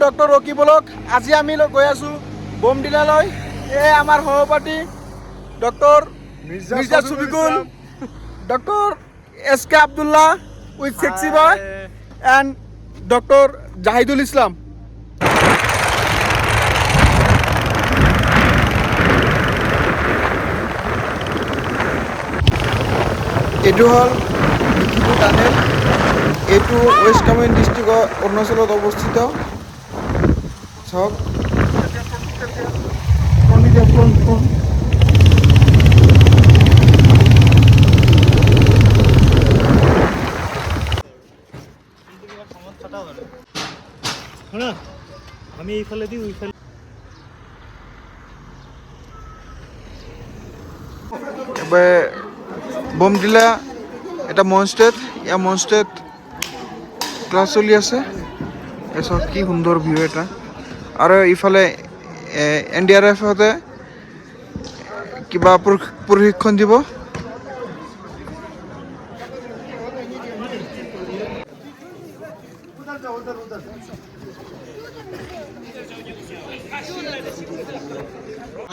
Doctor ৰকিবুলক আজি আমি গৈ আছোঁ বোমডিলালৈ। এই আমাৰ সহপাঠী doctor Mirza Shafikul, doctor SK Abdullah with sexy boy and doctor Jahidul Islam. এইটো হ'ল লিখিত টানেল। এইটো ৱেষ্ট কামেং ডিষ্ট্ৰিক্টৰ অৰুণাচলত অৱস্থিত। চাওক আমি এইফালে দিওঁ এইফালে বোমডিলা এটা মনষ্টেড। ইয়াৰ মনষ্টেড ক্লাছ চলি আছে। চাওক কি সুন্দৰ ভিউ এটা। আৰু ইফালে NDRF-তে কিবা প্ৰশিক্ষণ দিব।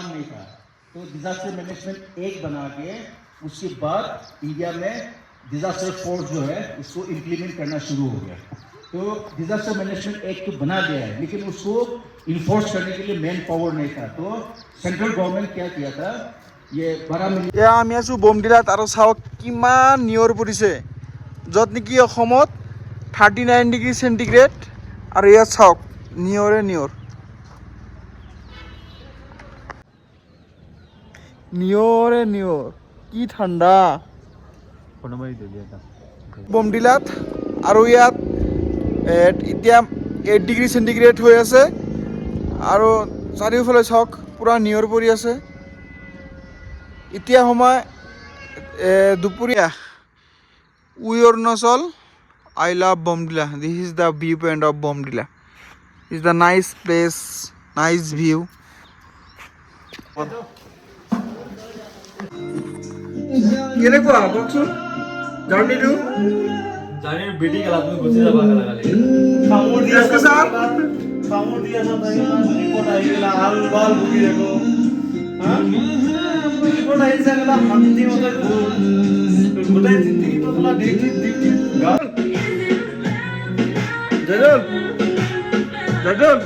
नहीं था तो डिजास्टर मैनेजमेंट एक बना के उसके बाद इंडिया में डिजास्टर फोर्स जो है उसको इम्प्लीमेंट करना शुरू हो गया। तो डिजास्टर मैनेजमेंट एक तो बना दिया है लेकिन उसको इन्फोर्स करने के लिए मैन पावर नहीं था। तो सेंट्रल गवर्नमेंट क्या किया था, ये 12 मिलियन। আমি আছোঁ বোমডিলাত আৰু চাওক কিমান নিয়ৰ পৰিছে, য'ত নেকি অসমত 39 ডিগ্ৰী চেণ্টিগ্ৰেড আৰু ইয়াত চাওক নিয়ৰে নিয়ৰ। নিয়ৰে নিয়ৰ, কি ঠাণ্ডা বোমডিলাত। আৰু ইয়াত এতিয়া 8 ডিগ্ৰী চেণ্টিগ্ৰেড হৈ আছে আৰু চাৰিওফালে চাওক পূৰা নিয়ৰ পৰি আছে। এতিয়া সময় দুপৰীয়া। We Arunachal, I love Bomdila. This is the view point of Bomdila. Is the nice place, nice view. কেনেকুৱা কওকচোন জাৰ্ণিটো? জানিৰ বেটি গেলা তুমি গুচি যাবা গেলা গালি কামুৰ দি আছে স্যার কামুৰ দি আছে তাই ৰিপৰ্ট আহি গেলা আল বাল বুকি দেখো হ্যাঁ ৰিপৰ্ট আহি গেলা শান্তি মতে গোটাই জিন্দগি তো তোলা দেখ গাল জাজল জাজল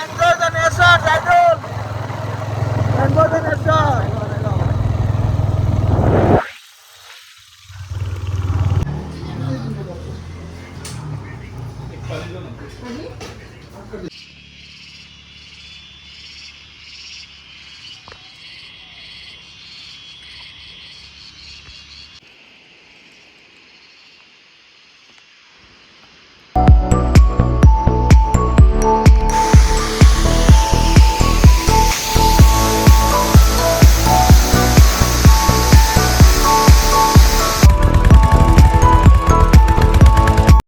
Enjoy the nation, Zaidul! Enjoy the nation!